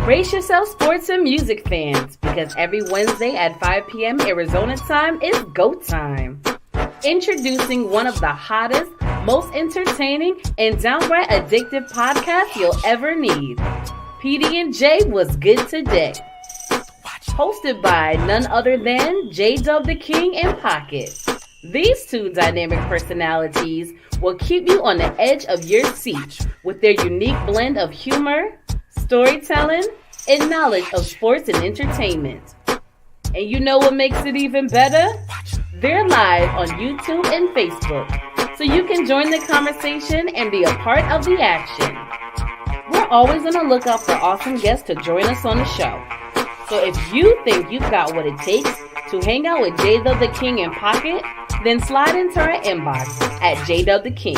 Brace yourself, sports and music fans, because every Wednesday at 5 p.m. Arizona time is go time. Introducing one of the hottest, most entertaining, and downright addictive podcasts you'll ever need. PD&J was good today. Hosted by none other than J-Dub the King and Pocket. These two dynamic personalities will keep you on the edge of your seat with their unique blend of humor, storytelling, and knowledge of sports and entertainment. And you know what makes it even better? They're live on YouTube and Facebook, so you can join the conversation and be a part of the action. We're always on the lookout for awesome guests to join us on the show. So if you think you've got what it takes to hang out with J-Dub the King and Pocket, then slide into our inbox at J-Dub the King.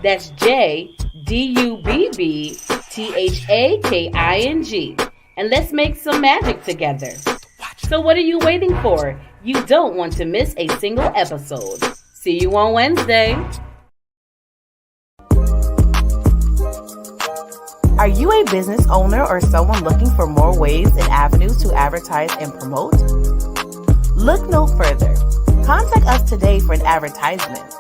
That's JDUBBTHAKING. And let's make some magic together. So what are you waiting for? You don't want to miss a single episode. See you on Wednesday. Are you a business owner or someone looking for more ways and avenues to advertise and promote? Look no further. Contact us today for an advertisement.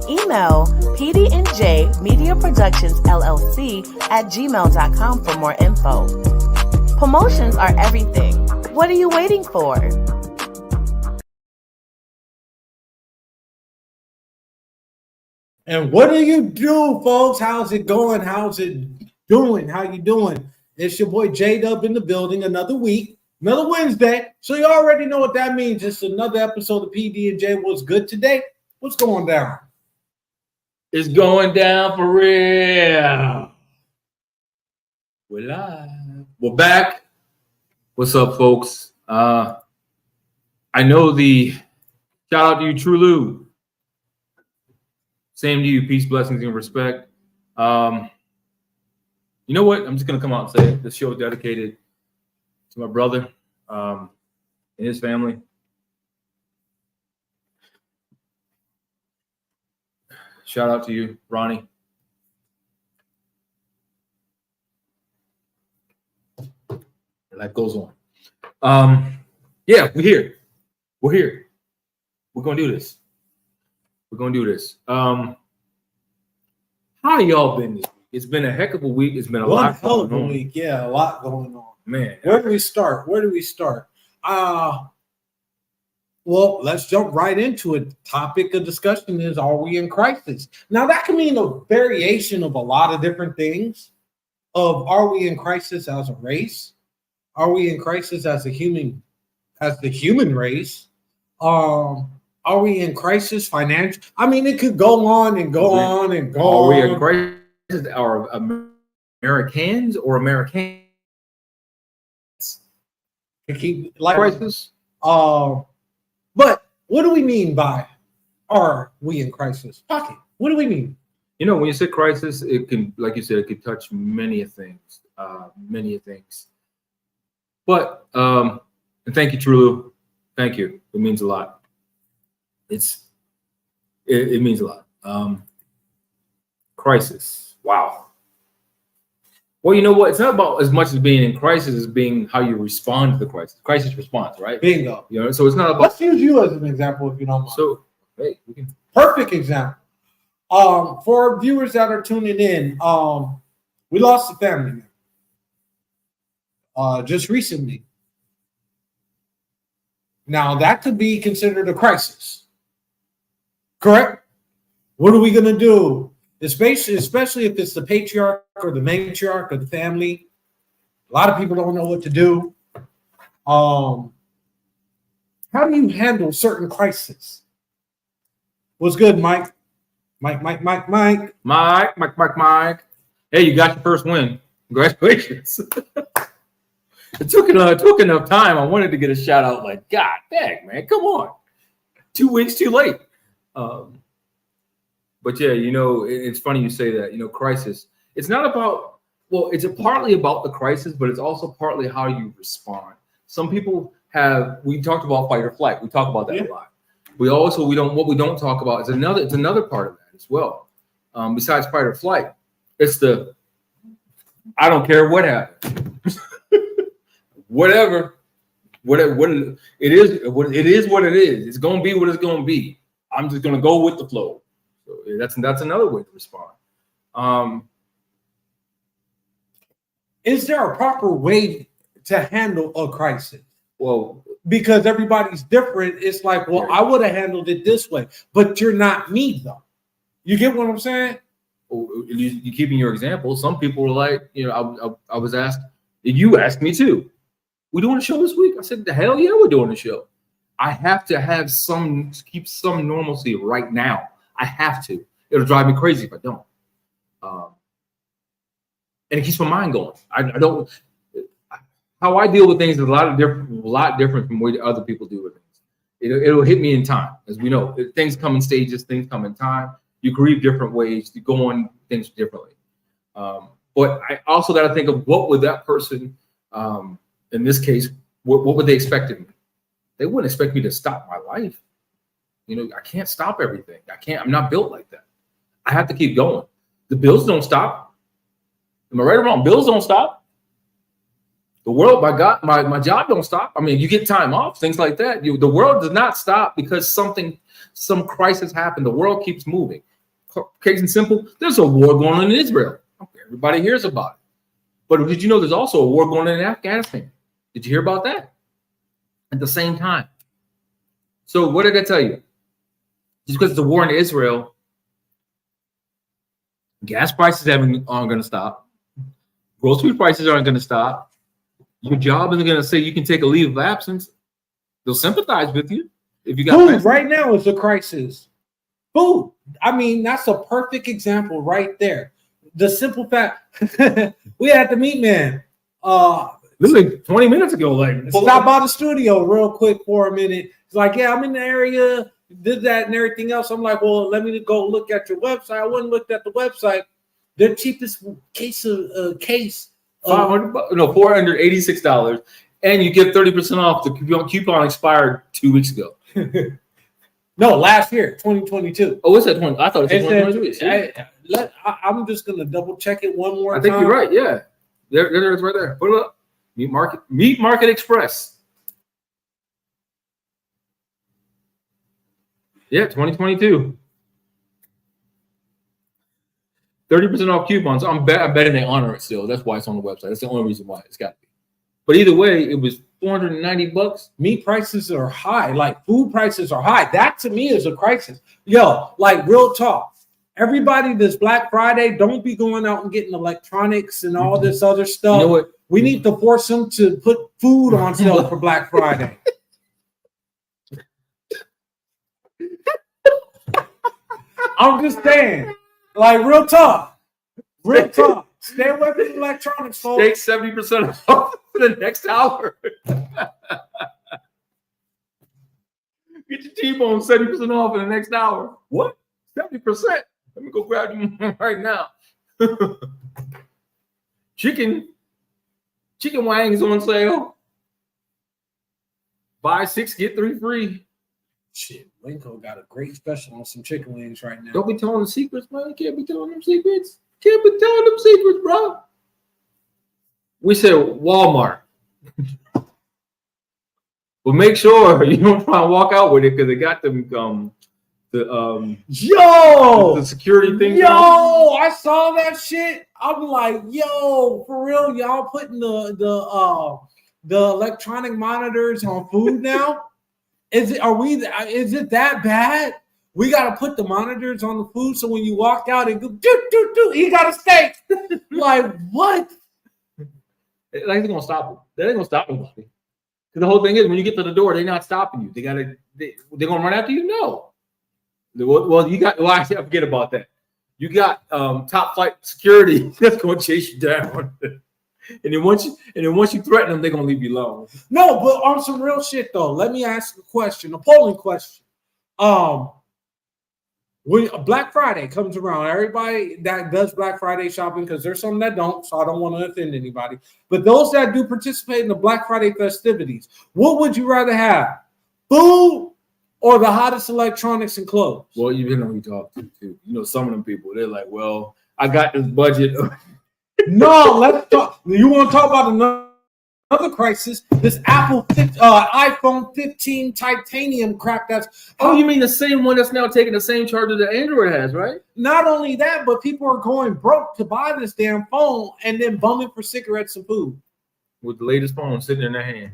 Email PD&J Media Productions LLC at gmail.com for more info. Promotions are everything. What are you waiting for? And what do you do, folks? How's it going? How's it doing? How you doing? It's your boy J-Dub in the building. Another week, another Wednesday. So you already know what that means. It's another episode of PD&J. What's good today? What's going down? It's going down for real. We're live. We're back. What's up, folks? I know the shout out to you, True Lou. Same to you. Peace, blessings, and respect. You know what? I'm just gonna come out and say it. This show is dedicated to my brother and his family. Shout out to you, Ronnie. Life goes on. Yeah, we're here. We're here. We're gonna do this. We're gonna do this. How y'all been this week? It's been a heck of a week. It's been a lot going on. Week. Yeah, a lot going on. Man, where do we start? Well, let's jump right into it. Topic of discussion is: are we in crisis? Now, that can mean a variation of a lot of different things. Are we in crisis as a race? Are we in crisis as the human race? Are we in crisis financial? I mean, it could go on and go on and go on. Are we in crisis? Are Americans or Americans? Keep like crisis. But what do we mean by are we in crisis? Pocket. What do we mean? You know, when you say crisis, it can, like you said, it could touch many things. But and thank you, Trulu. Thank you. It means a lot. It means a lot. Crisis. Wow. Well, you know what? It's not about as much as being in crisis as being how you respond to the crisis. Crisis response, right? Bingo. You know, so it's not about. Let's use you as an example, if you don't mind. So, hey, we can. Perfect example. For our viewers that are tuning in, we lost a family member just recently. Now, that could be considered a crisis. Correct? What are we going to do? Especially if it's the patriarch or the matriarch of the family. A lot of people don't know what to do. How do you handle certain crises? What's good, Mike? Mike. Hey, you got your first win. Congratulations. It took enough time. I wanted to get a shout out like, God dang, man, come on. 2 weeks too late. But yeah, you know, it's funny you say that, you know, crisis. It's not about, well, it's partly about the crisis, but it's also partly how you respond. Some people we talked about fight or flight. We talk about that a lot. What we don't talk about is another part of that as well. Besides fight or flight, it's I don't care what happens. whatever what it is what it is. It's gonna be what it's gonna be. I'm just gonna go with the flow. So that's another way to respond. Is there a proper way to handle a crisis? Well, because everybody's different. It's like, well, I would have handled it this way, but you're not me though. You get what I'm saying? You keeping your example. Some people were like, I was asked, you asked me too. We doing a show this week? I said, the hell yeah, we're doing a show. I have to have keep some normalcy right now. I have to. It'll drive me crazy if I don't. And it keeps my mind going. I don't. How I deal with things is a lot different from the way other people deal with things. It'll hit me in time, as we know. Things come in stages. Things come in time. You grieve different ways. You go on things differently. But I also got to think of what would that person, in this case, what would they expect of me? They wouldn't expect me to stop my life. I can't stop everything. I'm not built like that. I have to keep going. The bills don't stop. Am I right or wrong? Bills don't stop. The world, my God, my job don't stop. I mean, you get time off, things like that. The world does not stop because some crisis happened. The world keeps moving. Case in simple, there's a war going on in Israel. Everybody hears about it. But did you know there's also a war going on in Afghanistan? Did you hear about that? At the same time. So what did I tell you? Just because it's a war in Israel, gas prices aren't going to stop. Grocery prices aren't going to stop. Your job isn't going to say you can take a leave of absence. They'll sympathize with you if you got food. Right now is a crisis. Food. I mean, that's a perfect example right there. The simple fact we had the meat man. Literally 20 minutes ago, stop by the studio real quick for a minute. It's like, yeah, I'm in the area, did that and everything else. I'm like, well, let me go look at your website. I went and looked at the website. Their cheapest case $486, and you get 30% off. The coupon expired 2 weeks ago. No, last year, 2022. Oh, it's at 20. I thought it said 2022. I'm just gonna double check it one more time. I think you're right. Yeah, there it's right there. Put it up. Meat Market Express. Yeah, 2022. 30% off coupons. I'm betting they honor it still. That's why it's on the website. That's the only reason why it's got to be. But either way, it was $490. Meat prices are high. Like food prices are high. That to me is a crisis. Yo, like real talk. Everybody this Black Friday, don't be going out and getting electronics and all this other stuff. You know what? We need to force them to put food on sale for Black Friday. I'm just saying. Like real talk. Real talk. Stay away from electronics, folks. Take 70% off for the next hour. Get your T-bone 70% off in the next hour. What? 70%? Let me go grab them right now. Chicken wings on sale. Buy 6, get 3 free. Shit, Winco got a great special on some chicken wings right now. Don't be telling the secrets, man. You can't be telling them secrets. Can't be telling them secrets, bro. We said Walmart. But make sure you don't try and walk out with it because they got them the security thing. Yo, I saw that shit. I'm like, yo, for real, y'all putting the electronic monitors on food now? Is it that bad? We gotta put the monitors on the food so when you walk out and go he got a steak. Like what? It ain't gonna stop them. That ain't gonna stop nobody. The whole thing is when you get to the door, they're not stopping you. They're gonna run after you. No. Well, I forget about that. You got top flight security that's gonna chase you down. And then once you threaten them, they're gonna leave you alone. No, but on some real shit though, let me ask a question, a polling question. When Black Friday comes around, everybody that does Black Friday shopping, because there's some that don't, so I don't want to offend anybody. But those that do participate in the Black Friday festivities, what would you rather have? Food or the hottest electronics and clothes? Well, you know who you talk to too. You know, some of them people, they're like, well, I got this budget. No, let's talk. You want to talk about another crisis? This iPhone 15 titanium crap. That's you mean the same one that's now taking the same charger that Android has, right? Not only that, but people are going broke to buy this damn phone and then bumming for cigarettes and food with the latest phone sitting in their hand.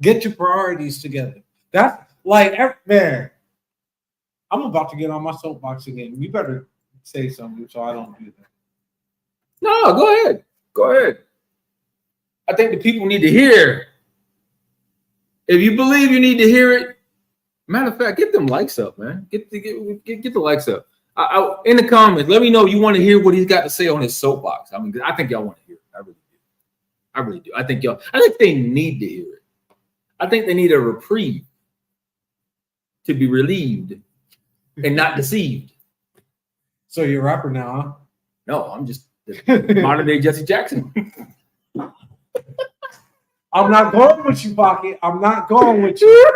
Get your priorities together. That's like, man. I'm about to get on my soapbox again. You better say something so I don't do that. No, go ahead. Go ahead. I think the people need to hear. If you believe you need to hear it, matter of fact, get them likes up, man. Get the likes up. In the comments, let me know you want to hear what he's got to say on his soapbox. I mean, I think y'all want to hear it. I really do. I think they need to hear it. I think they need a reprieve to be relieved and not deceived. So you're a rapper now, huh? No, I'm just the modern day Jesse Jackson. I'm not going with you, Pocket. I'm not going with you.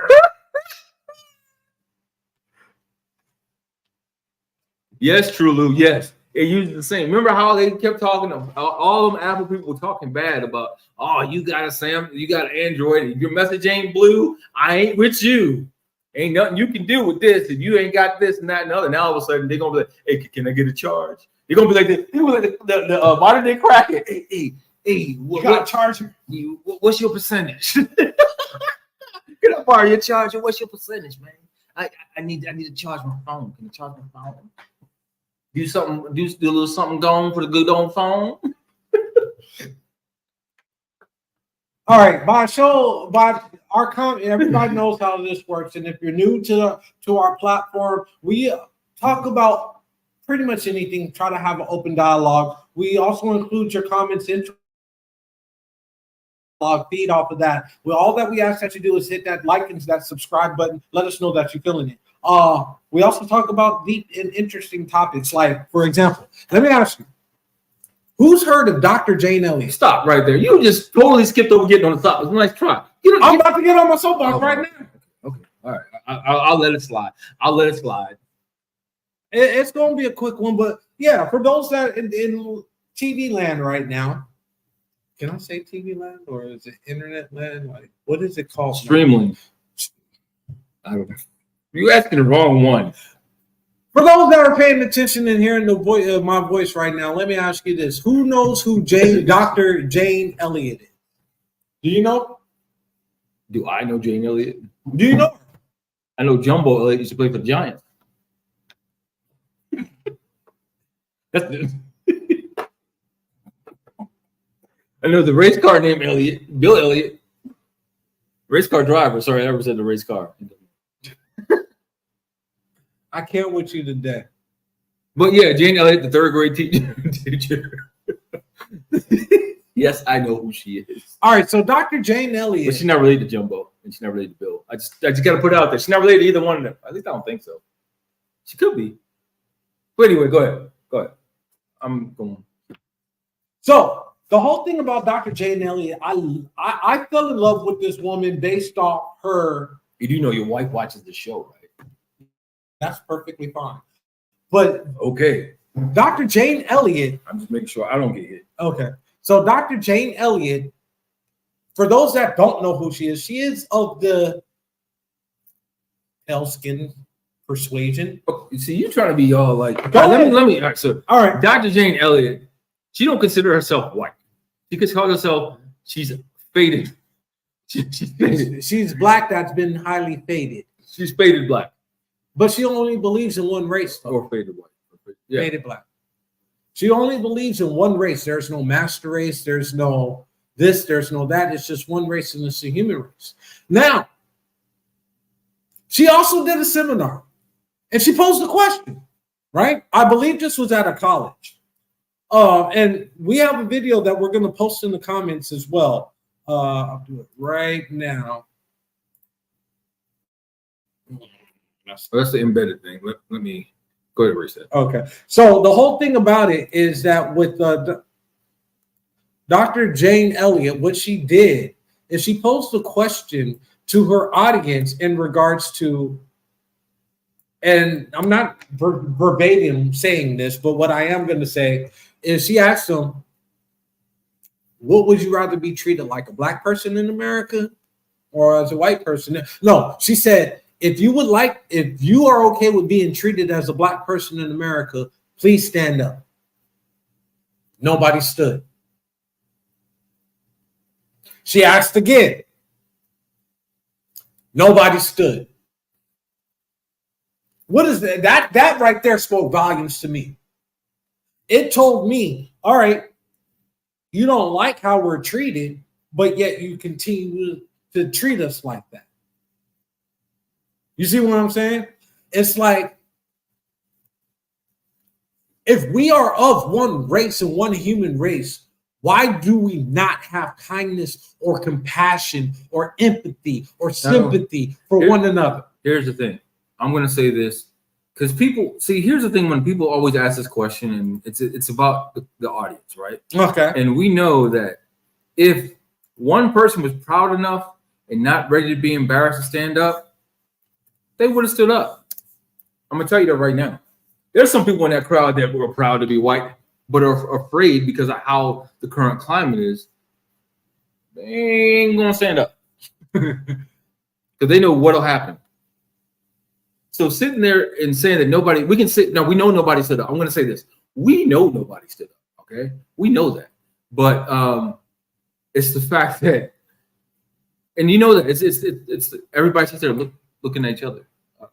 Yes, Trulu. Yes, it uses the same. Remember how they kept talking? All them Apple people were talking bad about. Oh, you got an Android. Your message ain't blue. I ain't with you. Ain't nothing you can do with this if you ain't got this and that and other. Now all of a sudden they're gonna be like, "Hey, can I get a charge?" They're gonna be like the modern day crackhead. Hey, what charger? What's your percentage? Can I borrow your charger? What's your percentage, man? I need to charge my phone. Can you charge my phone? Do something. Do a little something going for the good old phone. All right, by our comment, everybody knows how this works. And if you're new to our platform, we talk about pretty much anything. Try to have an open dialogue. We also include your comments into our feed off of that. Well, all that we ask that you do is hit that like and that subscribe button. Let us know that you're feeling it. We also talk about deep and interesting topics. Like, for example, let me ask you. Who's heard of Dr. Jane Elliott? Stop right there. You just totally skipped over getting on the top. It was a nice try. I'm about to get on my soapbox right now. Okay. All right. I'll let it slide. It's going to be a quick one, but yeah, for those that in TV land right now, can I say TV land or is it internet land? Like, what is it called? Streamlink. I don't know. You're asking the wrong one. For those that are paying attention and hearing the voice of my voice right now, let me ask you this: who knows who Dr. Jane Elliott is? Do you know? Do I know Jane Elliott? Do you know? I know Jumbo Elliott used to play for the Giants. I know the race car named Elliott, Bill Elliott. Race car driver. Sorry, I never said the race car. I can't with you today. But yeah, Jane Elliott, the third grade teacher. Yes, I know who she is. All right, so Dr. Jane Elliott. But she's not related to Jumbo, and she's not related to Bill. I just got to put it out there. She's not related to either one of them. At least I don't think so. She could be. But anyway, go ahead. I'm going. So the whole thing about Dr. Jane Elliott, I fell in love with this woman based off her. You do know your wife watches the show, right? That's perfectly fine. But okay, Dr. Jane Elliott. I'm just making sure I don't get hit. Okay. So Dr. Jane Elliott, for those that don't know who she is of the pale skin persuasion. You see, you're trying to be all like, let me. All right, so Dr. Jane Elliott, she don't consider herself white. She calls herself, she's faded. She's faded. She's black that's been highly faded. She's faded black. But she only believes in one race. Though. Or faded white. Yeah. Faded black. She only believes in one race. There's no master race. There's no this. There's no that. It's just one race, and it's the human race. Now, she also did a seminar, and she posed a question, right? I believe this was at a college. And we have a video that we're going to post in the comments as well. I'll do it right now. That's the embedded thing. Let me go ahead and erase that. Okay. So the whole thing about it is that with Dr. Jane Elliott, what she did is she posed a question to her audience in regards to, and I'm not verbatim saying this, but what I am going to say is she asked him, what would you rather be treated like, a black person in America or as a white person? No, she said, if you are okay with being treated as a black person in America, please stand up. Nobody stood. She asked again. Nobody stood. What is that? That right there spoke volumes to me. It told me, all right, you don't like how we're treated, but yet you continue to treat us like that. You see what I'm saying? It's like, if we are of one race and one human race, why do we not have kindness or compassion or empathy or sympathy for one another? Here's the thing. I'm going to say this because people see, here's the thing. When people always ask this question, and it's about the audience, right? Okay. And we know that if one person was proud enough and not ready to be embarrassed to stand up, they would have stood up. I'm going to tell you that right now. There's some people in that crowd that were proud to be white, but are afraid because of how the current climate is. They ain't going to stand up because they know what'll happen. So sitting there and saying that nobody, we can sit, now we know nobody stood up. I'm going to say this. We know nobody stood up, okay? We know that. But it's the fact that, and you know that it's everybody sits there looking at each other.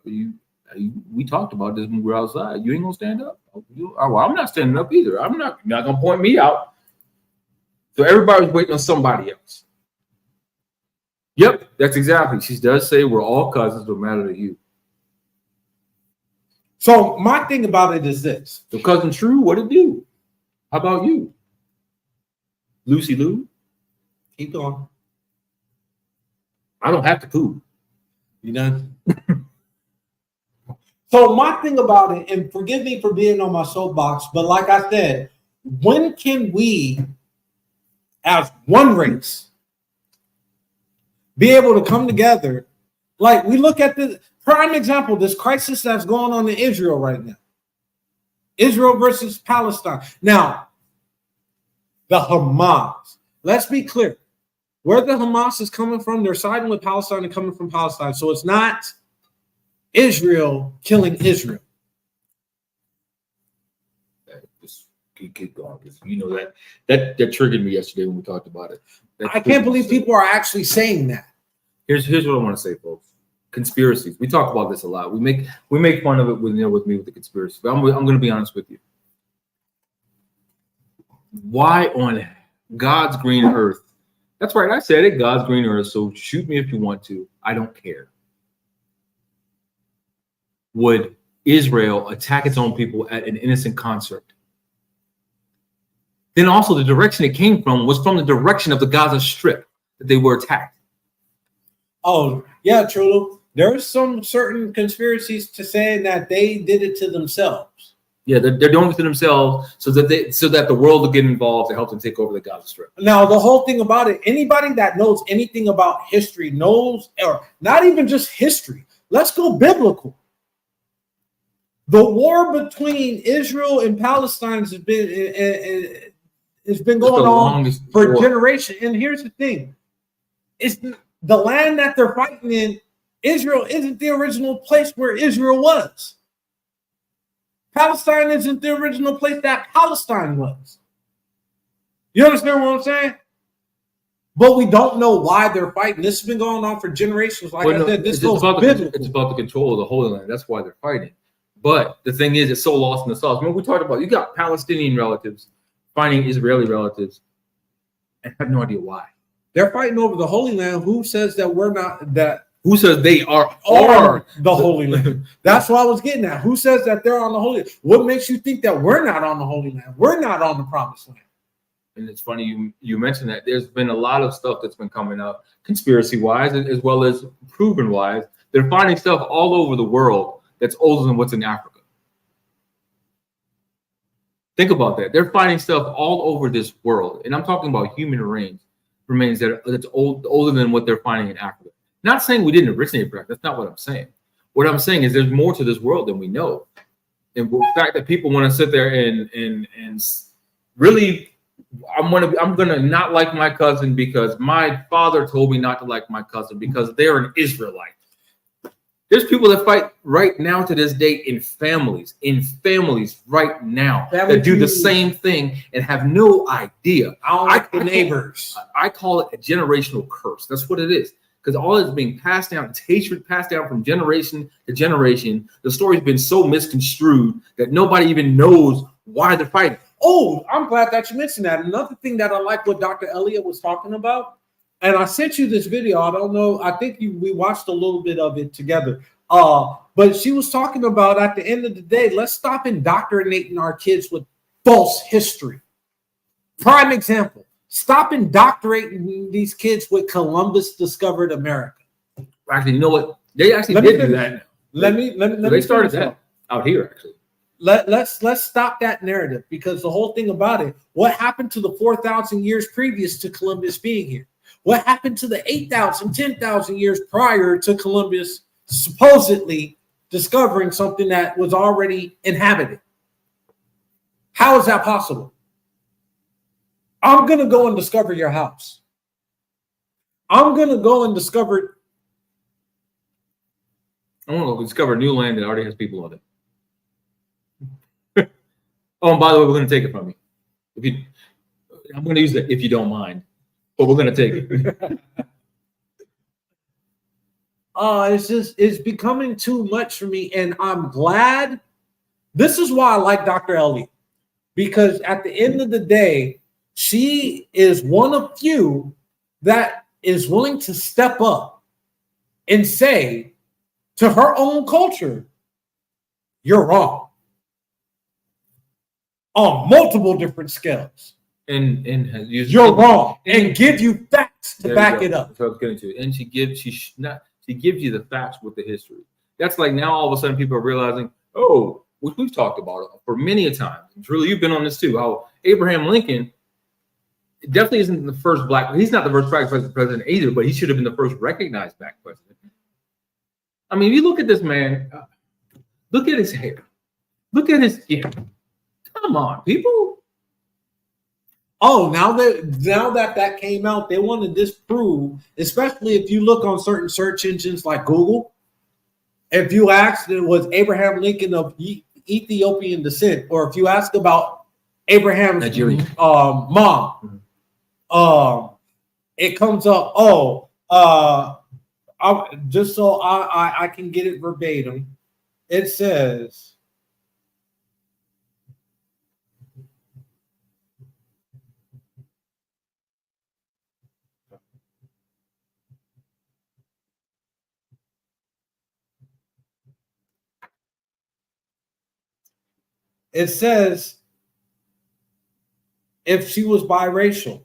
We talked about this when we were outside. You ain't going to stand up? Well, I'm not standing up either. You're not going to point me out. So everybody was waiting on somebody else. Yep, that's exactly. She does say we're all cousins, no matter to you. So my thing about it is this. So cousin True, what it do? How about you? Lucy Lou? Keep going. I don't have to poo. You done? So my thing about it, and forgive me for being on my soapbox, but like I said, when can we, as one race, be able to come together? Like, we look at the prime example, this crisis that's going on in Israel right now. Israel versus Palestine. Now, the Hamas. Let's be clear. Where the Hamas is coming from, they're siding with Palestine and coming from Palestine. So it's not Israel killing Israel. Just keep going. You know that triggered me yesterday when we talked about it. I can't believe people are actually saying that. Here's what I want to say, folks. Conspiracies. We talk about this a lot. We make fun of it with me with the conspiracy. But I'm going to be honest with you. Why on God's green earth? That's right. I said it. God's green earth. So shoot me if you want to. I don't care. Would Israel attack its own people at an innocent concert? Then also the direction it came from was from the direction of the Gaza Strip that they were attacked. Oh, yeah, Trullo. There's some certain conspiracies to saying that they did it to themselves. Yeah, they're doing it to themselves so that the world will get involved to help them take over the Gaza Strip. Now, the whole thing about it, anybody that knows anything about history knows, or not even just history, let's go biblical. The war between Israel and Palestine has been going on for generations. And here's the thing. It's the land that they're fighting in. Israel isn't the original place where Israel was. Palestine isn't the original place that Palestine was. You understand what I'm saying? But we don't know why they're fighting. This has been going on for generations. Like I said, it's about the control of the Holy Land. That's why they're fighting. But the thing is, it's so lost in the sauce. Remember, we talked about, you got Palestinian relatives fighting Israeli relatives and have no idea why. They're fighting over the Holy Land. Who says that we're not that? Who says they are the Holy Land? That's what I was getting at. Who says that they're on the Holy Land? What makes you think that we're not on the Holy Land? We're not on the Promised Land. And it's funny you mentioned that. There's been a lot of stuff that's been coming up, conspiracy-wise, as well as proven-wise. They're finding stuff all over the world that's older than what's in Africa. Think about that. They're finding stuff all over this world. And I'm talking about human remains that's older than what they're finding in Africa. Not saying we didn't originate from Africa. That's not what I'm saying. What I'm saying is there's more to this world than we know. And the fact that people want to sit there and really, I'm gonna not like my cousin because my father told me not to like my cousin because they're an Israelite. There's people that fight right now to this day in families right now that do the same thing and have no idea. I don't like the neighbors. I call it a generational curse. That's what it is. Because all is being passed down, it's hatred passed down from generation to generation. The story's been so misconstrued that nobody even knows why they're fighting. Oh, I'm glad that you mentioned that. Another thing that I like what Dr. Elliott was talking about, and I sent you this video. I don't know. I think we watched a little bit of it together. But she was talking about at the end of the day, let's stop indoctrinating our kids with false history. Prime example, stop indoctrinating these kids with Columbus discovered America. Actually, you know what? They actually did do that. They started that out here, actually. Let's stop that narrative, because the whole thing about it, what happened to the 4,000 years previous to Columbus being here? What happened to the 8,000, 10,000 years prior to Columbus supposedly discovering something that was already inhabited? How is that possible? I'm going to go and discover your house. I'm going to go and discover. I want to discover new land that already has people on it. Oh, and by the way, we're going to take it from you. I'm going to use that if you don't mind, but we're going to take it. It's becoming too much for me, and I'm glad. This is why I like Dr. Elliott, because at the end of the day, she is one of few that is willing to step up and say to her own culture, you're wrong on multiple different scales. And you're wrong, and give you facts to back it up. So I was getting to it. And she gives you the facts with the history. That's like now all of a sudden people are realizing, oh, which we've talked about for many a time. Truly, you've been on this too. How Abraham Lincoln definitely isn't the first black. He's not the first black president either, but he should have been the first recognized black president. I mean, you look at this man. Look at his hair. Look at his skin. Come on, people. Oh, now that came out, they want to disprove, especially if you look on certain search engines like Google. If you ask, was Abraham Lincoln of Ethiopian descent, or if you ask about Abraham's mom, it comes up. Just so I can get it verbatim, it says. It says if she was biracial.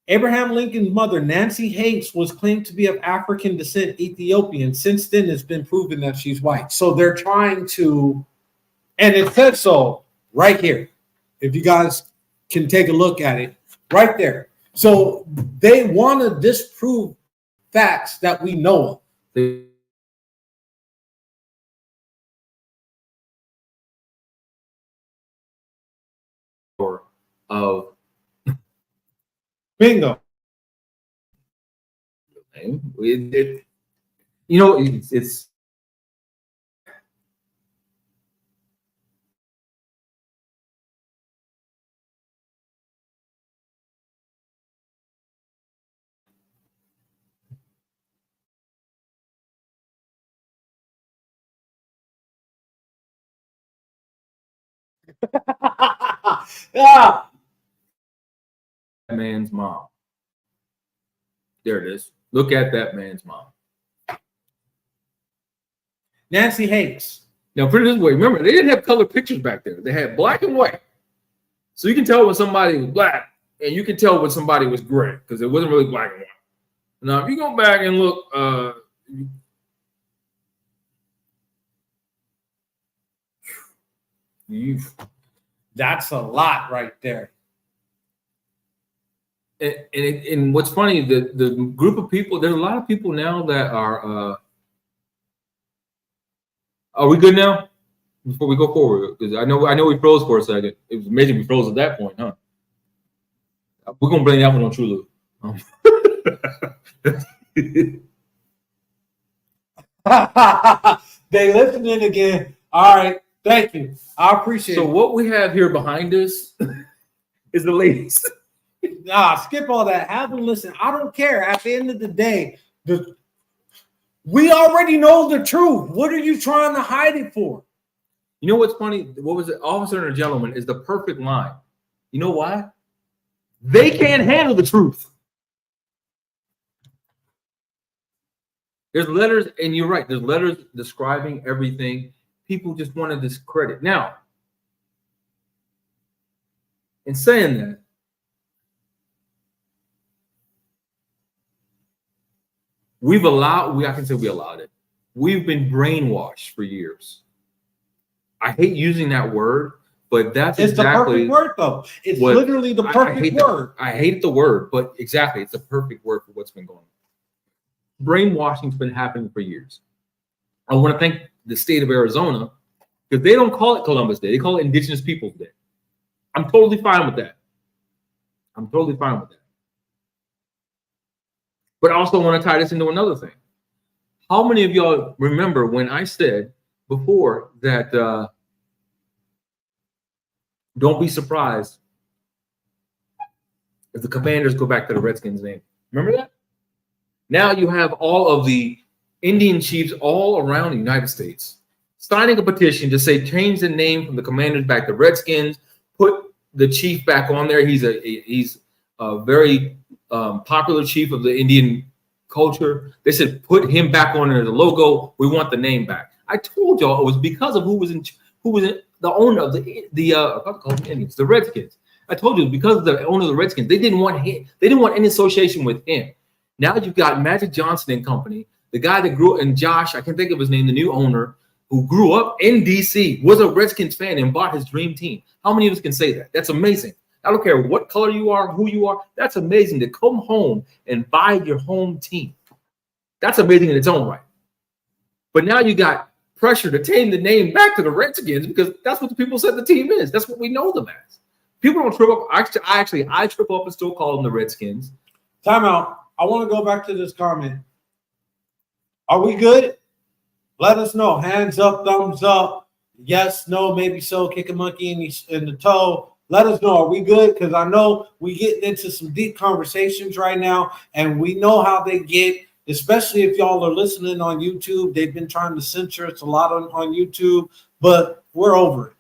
Abraham Lincoln's mother, Nancy Hanks, was claimed to be of African descent, Ethiopian. Since then, it's been proven that she's white. So they're trying to, and it says so right here. If you guys can take a look at it, right there. So they want to disprove facts that we know of. Of bingo. It's Yeah. Man's mom. There it is. Look at that man's mom. Nancy Hanks. Now put it this way. Remember, they didn't have color pictures back there. They had black and white. So you can tell when somebody was black and you can tell when somebody was gray because it wasn't really black and white. Now, if you go back and look, that's a lot right there. And what's funny, the group of people, there's a lot of people now that are we good now? before we go forward, because I know we froze for a second. It was amazing we froze at that point, huh? We're gonna blame that one on True They listening again. All right, thank you. I appreciate So it. what we have here behind us is the ladies. Nah, skip all that. Have them listen. I don't care. At the end of the day, we already know the truth. What are you trying to hide it for? You know what's funny? What was it? Officer and a gentleman is the perfect line. You know why? They can't handle the truth. There's letters, and you're right. There's letters describing everything. People just want to discredit. Now, in saying that, I can say we allowed it. We've been brainwashed for years. I hate using that word, but it's the exactly perfect word, though. It's literally the perfect word. I hate the word, but exactly, it's the perfect word for what's been going on. Brainwashing's been happening for years. I want to thank the state of Arizona because they don't call it Columbus Day. They call it Indigenous Peoples Day. I'm totally fine with that. But I also want to tie this into another thing. How many of y'all remember when I said before that don't be surprised if the Commanders go back to the Redskins name? Remember that? Now you have all of the Indian chiefs all around the United States signing a petition to say change the name from the Commanders back to Redskins, put the chief back on there. He's a very popular chief of the Indian culture. They said put him back on there as a logo. We want the name back. I told y'all it was because of who was the owner of the Redskins. I told you because of the owner of the Redskins. They didn't want him. They didn't want any association with him. Now you've got Magic Johnson and company, the guy that grew, and Josh, I can't think of his name, the new owner, who grew up in D.C., was a Redskins fan and bought his dream team. How many of us can say that? That's amazing. I don't care what color you are, who you are. That's amazing to come home and buy your home team. That's amazing in its own right. But now you got pressure to change the name back to the Redskins because that's what the people said the team is. That's what we know them as. People don't trip up. I trip up and still call them the Redskins. Time out. I want to go back to this comment. Are we good? Let us know. Hands up, thumbs up. Yes, no, maybe so. Kick a monkey in the toe. Let us know. Are we good? Because I know we getting into some deep conversations right now, and we know how they get, especially if y'all are listening on YouTube. They've been trying to censor us a lot on YouTube, but we're over it.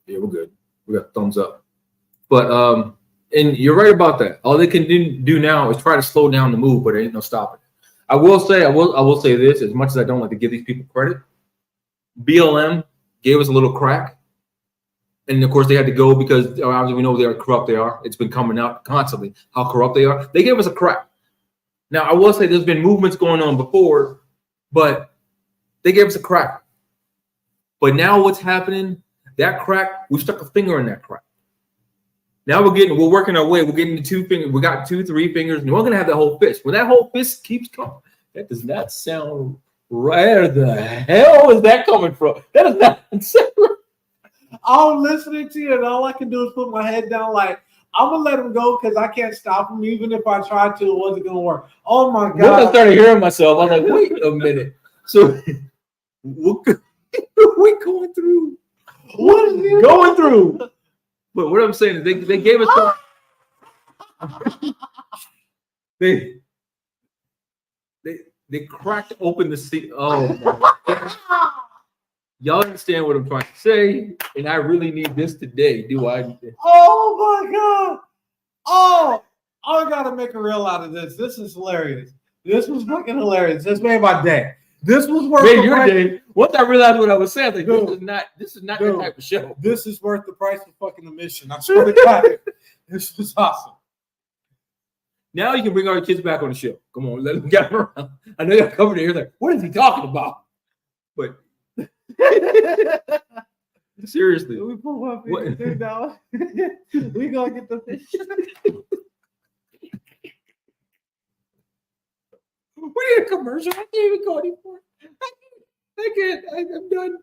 Yeah, we're good. We got thumbs up. But and you're right about that. All they can do now is try to slow down the move, but there ain't no stopping it. I will say this, as much as I don't like to give these people credit, BLM gave us a little crack. And of course they had to go because obviously we know they are corrupt they are. It's been coming out constantly how corrupt they are. They gave us a crack. Now I will say there's been movements going on before, but they gave us a crack. But now what's happening? That crack, we stuck a finger in that crack. Now we're working our way. We're getting the 2 fingers. We got 2, 3 fingers, and we're gonna have that whole fist. When that whole fist keeps coming, that does not sound right. Where the hell is that coming from? That is not I'm listening to you, and all I can do is put my head down like, I'm going to let him go because I can't stop him. Even if I tried to, it wasn't going to work. Oh, my God. Once I started hearing myself, I was like, wait a minute. So what are we going through? What is he going through? But what I'm saying is they gave us they cracked open the seat. Oh my God. Y'all understand what I'm trying to say, and I really need this today. Do I? Oh my God! Oh, I gotta make a reel out of this. This is hilarious. This was fucking hilarious. This made my day. This was worth the your day. Once I realized what I was saying, like, this is not that type of show. This is worth the price of fucking admission. I swear to God, this was awesome. Now you can bring all your kids back on the show. Come on, let them get around. I know y'all covered it here. Like, what is he talking about? But seriously, we pull my fingers down. We gonna get the fish. We need a commercial. I can't even go anymore. I can't. I'm done.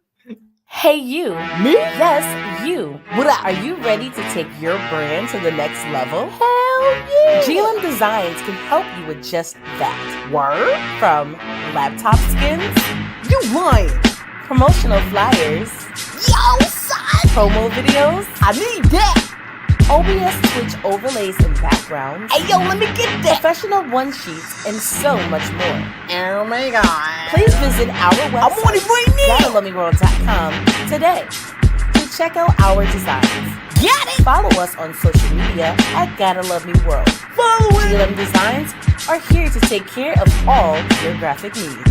Hey, you. Me? Yes, you. What up? Are you ready to take your brand to the next level? Hell yeah! GLM Designs can help you with just that. Word? From laptop skins, You lying? promotional flyers, Yo, son! promo videos, I need that! OBS Twitch overlays and backgrounds, Hey, yo, let me get that! professional one sheets, and so much more. Oh my god. Please visit our I'm on it website, right now! GottaLoveMeWorld.com today to check out our designs. Got it! Follow us on social media at Gotta Love Me World. Follow it! GLM Designs are here to take care of all your graphic needs.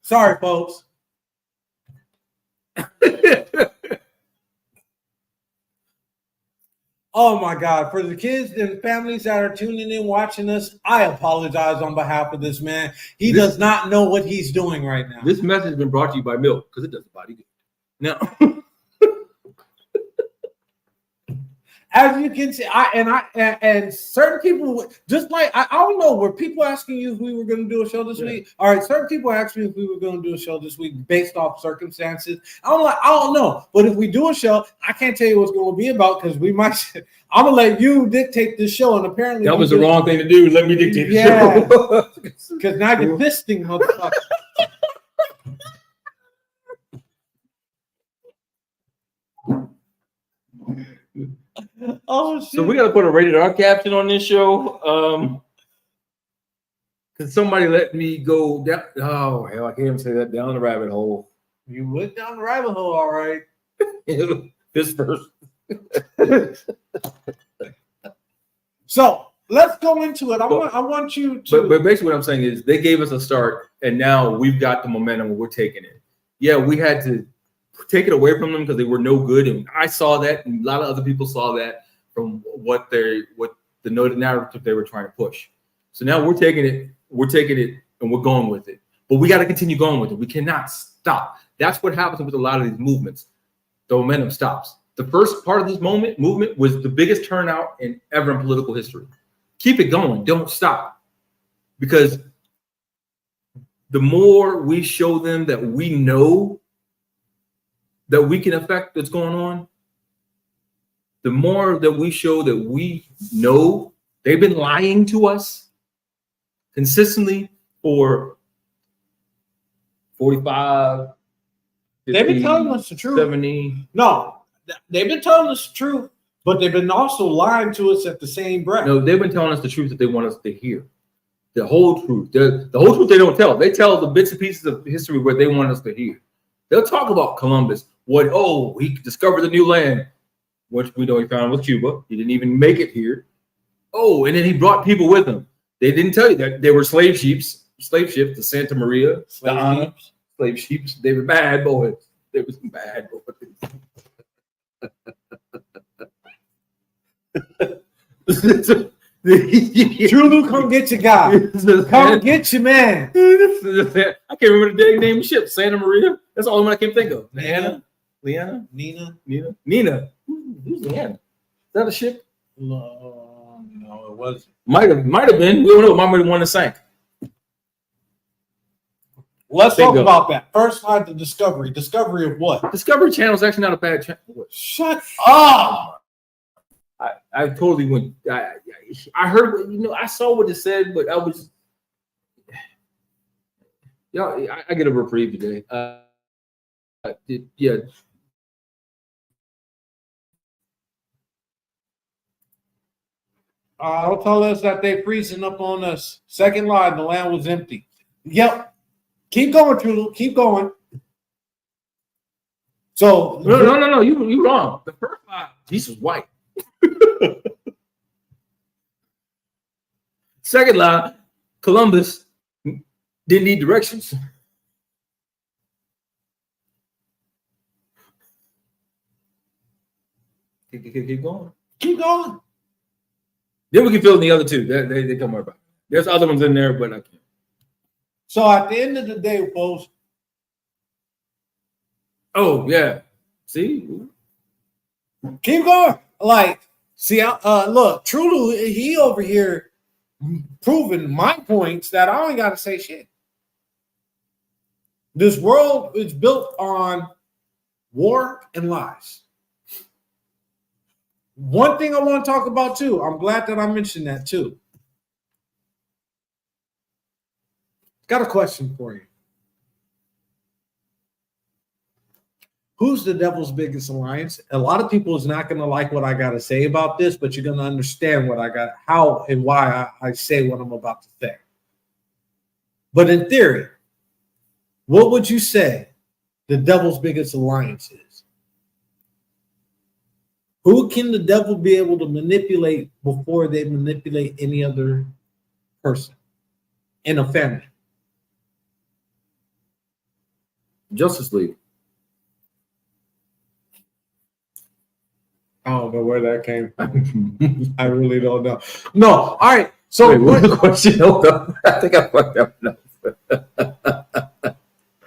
Sorry, folks. Oh my God. For the kids and families that are tuning in, watching us, I apologize on behalf of this man. He does not know what he's doing right now. This message has been brought to you by milk because it does the body good. Now, As you can see, and certain people, just like I don't know, were people asking you if we were going to do a show this week? All right, certain people asked me if we were going to do a show this week based off circumstances. I don't know, but if we do a show, I can't tell you what's going to be about because we might. I'm gonna let you dictate the show, and apparently that was the wrong thing to do. Let me dictate the show. Because now you're fisting, motherfucker. Oh shit! So we got to put a rated R caption on this show. Because somebody let me go down. Oh hell, I can't even say that, down the rabbit hole. You went down the rabbit hole, all right. This first. So let's go into it. I want you to. But basically, what I'm saying is they gave us a start, and now we've got the momentum, and we're taking it. Yeah, we had to take it away from them because they were no good, and I saw that, and a lot of other people saw that from what the narrative they were trying to push. So now we're taking it, and we're going with it. But we got to continue going with it. We cannot stop. That's what happens with a lot of these movements. The momentum stops. The first part of this movement was the biggest turnout ever in political history. Keep it going. Don't stop. Because the more we show them that we know that we can affect what's going on, the more that we show that we know they've been lying to us consistently for 45, 50, They've been telling us the truth. 70. No, they've been telling us the truth, but they've been also lying to us at the same breath. No, they've been telling us the truth that they want us to hear. The whole truth. The whole truth they don't tell. They tell the bits and pieces of history where they want us to hear. They'll talk about Columbus. He discovered the new land, which we know he found with Cuba. He didn't even make it here. Oh, and then he brought people with him. They didn't tell you that they were slave ships, the Santa Maria, slave ships. They were bad boys. They were some bad boys. True, come get your guy. Come get your man. I can't remember the dang name of the ship. Santa Maria. That's the only one I can think of. Nina. Who's Leanna? Is that a ship? No, it wasn't. Might have been. We don't know. Might have been one that sank. Let's talk about that. First slide, the Discovery. Discovery of what? Discovery Channel is actually not a bad channel. Shut up. I totally went. I heard. I saw what it said, but I was. I get a reprieve today. Yeah. Don't tell us that they freezing up on us. Second line, the land was empty. Yep. Keep going, True. Keep going. So No. You wrong. The first line, Jesus was white. Second line, Columbus didn't need directions. Keep going. Keep going. Then we can fill in the other two. They come about. There's other ones in there, but I can't. So at the end of the day, folks. Oh yeah. See? Keep going. Like, see, look, True, he over here proving my points that I only got to say shit. This world is built on war and lies. One thing I want to talk about too, I'm glad that I mentioned that too. Got a question for you. Who's the devil's biggest alliance? A lot of people is not going to like what I got to say about this, but you're going to understand what I got, how and why I say what I'm about to say. But in theory, what would you say the devil's biggest alliance is? Who can the devil be able to manipulate before they manipulate any other person in a family? Justice League. I don't know where that came from. I really don't know. No, all right. So wait, what was the question? Hold up. I think I fucked up. No.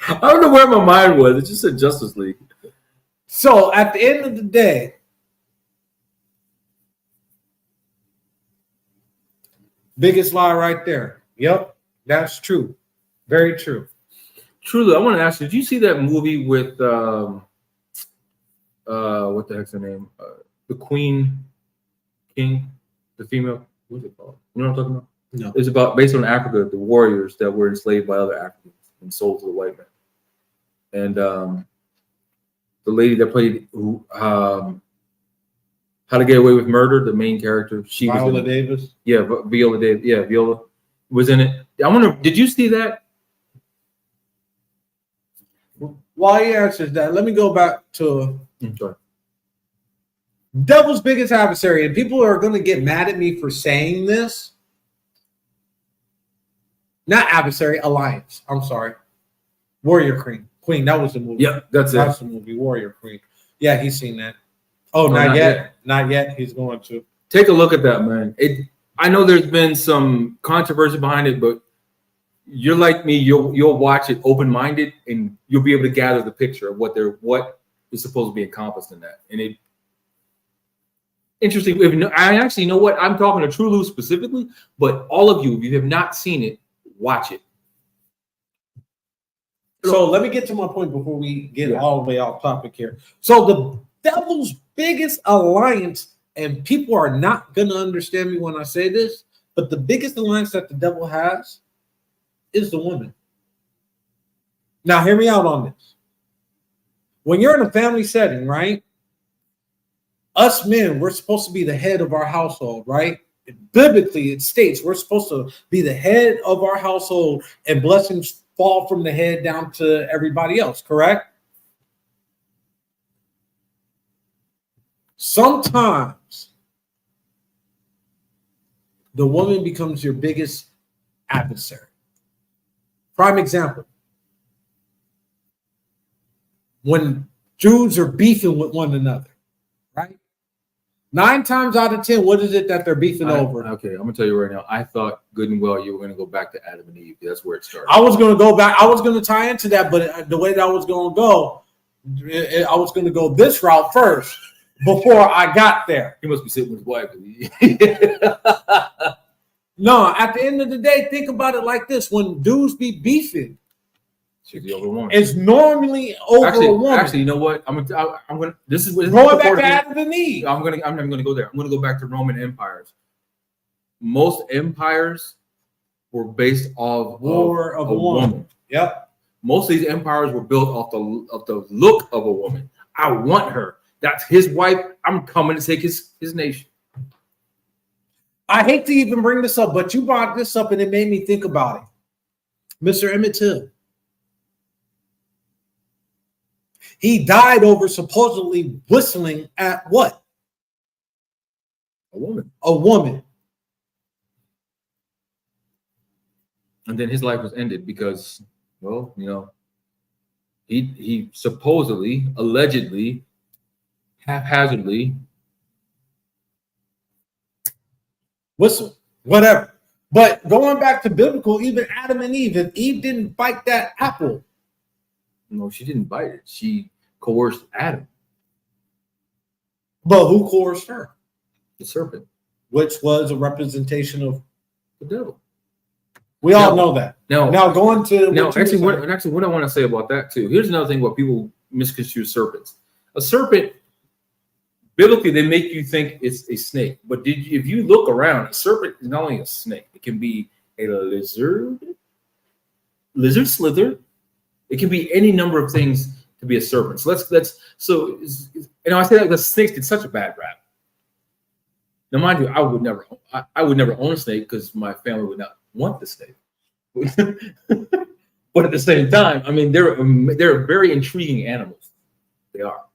I don't know where my mind was. It just said Justice League. So at the end of the day, biggest lie right there. Yep, that's true. Very true. Truly, I want to ask you, did you see that movie with what the heck's her name? The Queen King, the female, what's it called? You know what I'm talking about? No. It's about based on Africa, the warriors that were enslaved by other Africans and sold to the white man. And the lady that played How to Get Away with Murder, the main character, she Viola was Davis. Yeah, Viola Davis. Yeah, Viola was in it. I wonder, did you see that? While he answers that, let me go back to Sorry. devil's biggest adversary. And people are going to get mad at me for saying this. Not adversary, alliance. I'm sorry. Warrior Queen. That was the movie. Yeah, that's the movie. Warrior Queen. Yeah, he's seen that. Oh, not yet. Not yet. He's going to. Take a look at that, man. I know there's been some controversy behind it, but you're like me. You'll watch it open-minded, and you'll be able to gather the picture of what is supposed to be encompassed in that. And it interesting. I actually, you know what? I'm talking to Trulu specifically, but all of you, if you have not seen it, watch it. So let me get to my point before we get all the way off topic here. So the devil's biggest alliance, and people are not going to understand me when I say this, but the biggest alliance that the devil has is the woman. Now, hear me out on this. When you're in a family setting, right? Us men, we're supposed to be the head of our household, right? Biblically, it states we're supposed to be the head of our household, and blessings fall from the head down to everybody else, correct? Sometimes the woman becomes your biggest adversary. Prime example. When Jews are beefing with one another, right? 9 times out of 10, what is it that they're beefing over? Okay, I'm gonna tell you right now. I thought good and well you were gonna go back to Adam and Eve. That's where it started. I was gonna go back. I was gonna tie into that, but the way that I was gonna go, I was gonna go this route first before I got there. He must be sitting with his wife. No, at the end of the day, think about it like this: when dudes be beefing, she's the older woman. It's normally over a woman. Actually, you know what? I'm gonna. This is going back to Adam and Eve. I'm not gonna go there. I'm gonna go back to Roman empires. Most empires were based off war of a woman. Yep. Most of these empires were built off the look of a woman. I want her. That's his wife. I'm coming to take his nation. I hate to even bring this up, but you brought this up and it made me think about it. Mr. Emmett Till. He died over supposedly whistling at what? A woman. A woman. And then his life was ended because, well, you know, he supposedly, allegedly, haphazardly whistle, whatever. But going back to biblical, even Adam and Eve, if Eve didn't bite that apple. No, she didn't bite it. She coerced Adam. But who coerced her? The serpent. Which was a representation of The devil. We all know that. Now going to what I want to say about that too. Here's another thing what people misconstrue serpents. A serpent, biblically, they make you think it's a snake. But if you look around, a serpent is not only a snake. It can be a lizard slither. It can be any number of things to be a serpent. So I say that because snakes get such a bad rap. Now, mind you, I would never own a snake because my family would not want the snake. But at the same time, I mean, they're very intriguing animals. They are.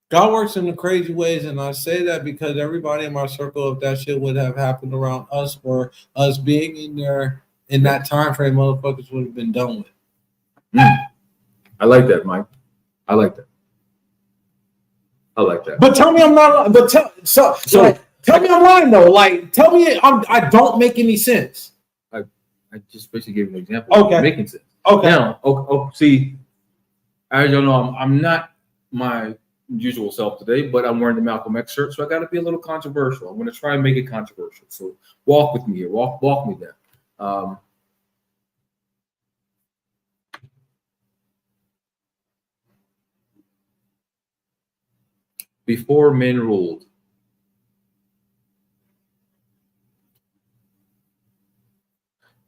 God works in the crazy ways, and I say that because everybody in my circle, if that shit would have happened around us or us being in there in that time frame, motherfuckers would have been done with. I like that, Mike. I like that. But tell me I'm not. But tell me I'm lying though. Like, tell me I don't make any sense. I just basically gave an example. Okay, making sense. Okay. Now, see, I don't know. I'm not my usual self today, but I'm wearing the Malcolm X shirt, so I got to be a little controversial. I'm going to try and make it controversial. So walk with me here. Walk me there. Before men ruled,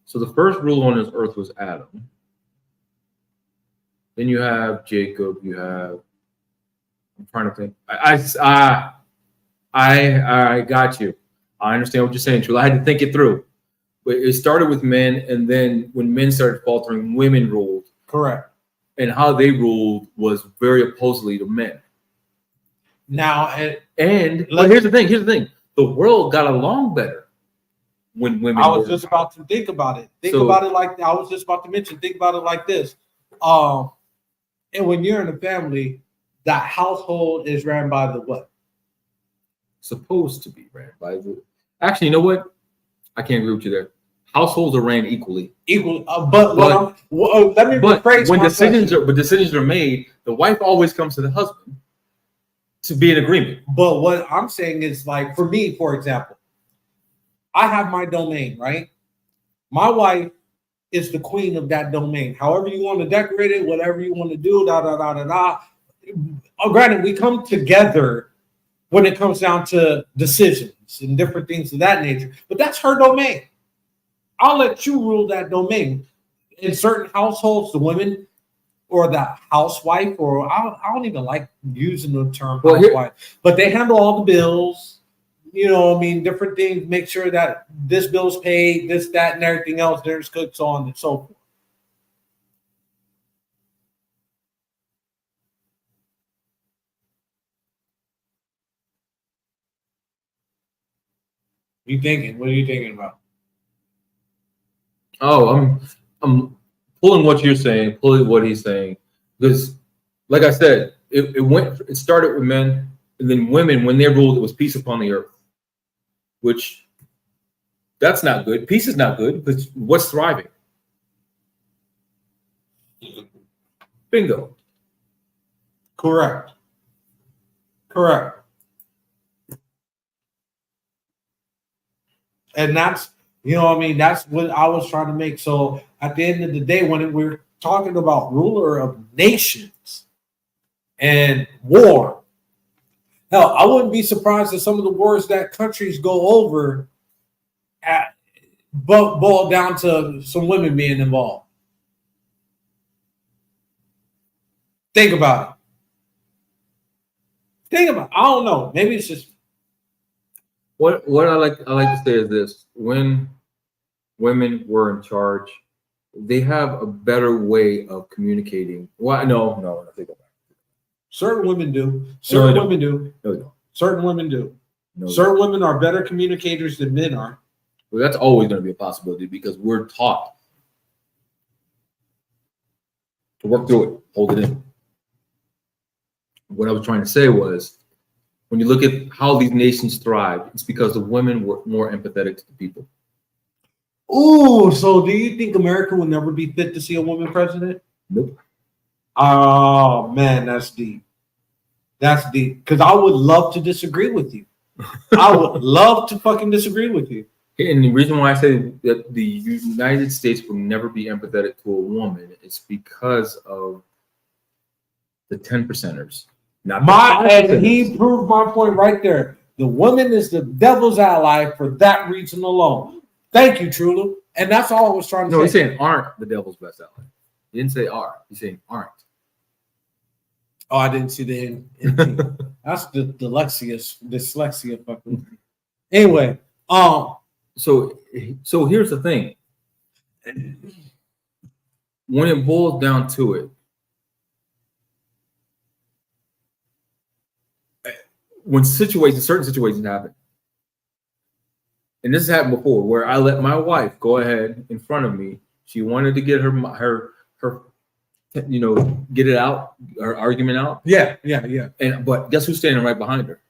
so the first rule on this earth was Adam. Then you have Jacob. You have. I'm trying to think. I got you. I understand what you're saying, True. I had to think it through. But it started with men, and then when men started faltering, women ruled. Correct. And how they ruled was very oppositely to men. Now, but here's the thing. The world got along better when women. I was just about to think about it. Think about it like I was just about to mention. Think about it like this. And when you're in a family, that household is ran by the what? Supposed to be ran by the. Actually, you know what? I can't agree with you there. Households are ran equally. Let me rephrase. When decisions are made, the wife always comes to the husband to be in agreement. But what I'm saying is, like, for me, for example, I have my domain, right? My wife is the queen of that domain. However you want to decorate it, whatever you want to do, Granted, we come together when it comes down to decisions and different things of that nature. But that's her domain. I'll let you rule that domain. In certain households, the women or the housewife, or I don't even like using the term housewife, but they handle all the bills, different things, make sure that this bill's paid, this, that, and everything else, there's cooks on and so forth. What are you thinking about? Oh, I'm pulling what you're saying, pulling what he's saying, because, like I said, it started with men, and then women, when they ruled, it was peace upon the earth, which that's not good. Peace is not good, because what's thriving? Bingo. Correct. And that's, that's what I was trying to make. So at the end of the day, when we're talking about ruler of nations and war, hell, I wouldn't be surprised if some of the wars that countries go over boil down to some women being involved. Think about it. I don't know. Maybe it's just. What I like to say is this: when women were in charge, they have a better way of communicating. Well, no, I think about it. Certain women do. Certain women do. No, certain women do. No, certain women are better communicators than men are. Well, that's always going to be a possibility because we're taught to work through it, hold it in. What I was trying to say was, when you look at how these nations thrive, it's because the women were more empathetic to the people. Ooh, so do you think America will never be fit to see a woman president? Nope. Oh, man, that's deep. That's deep. Because I would love to disagree with you. I would love to fucking disagree with you. And the reason why I say that the United States will never be empathetic to a woman is because of the 10%ers. Not And he proved my point right there. The woman is the devil's ally for that reason alone. Thank you, Trulu. And that's all I was trying to say. No, he's saying aren't the devil's best ally. He didn't say are. He's saying aren't. Oh, I didn't see the end. That's the dyslexia fucking. Anyway, so here's the thing. When it boils down to it, when certain situations happen, and this has happened before, where I let my wife go ahead in front of me. She wanted to get her get it out, her argument out. Yeah. But guess who's standing right behind her?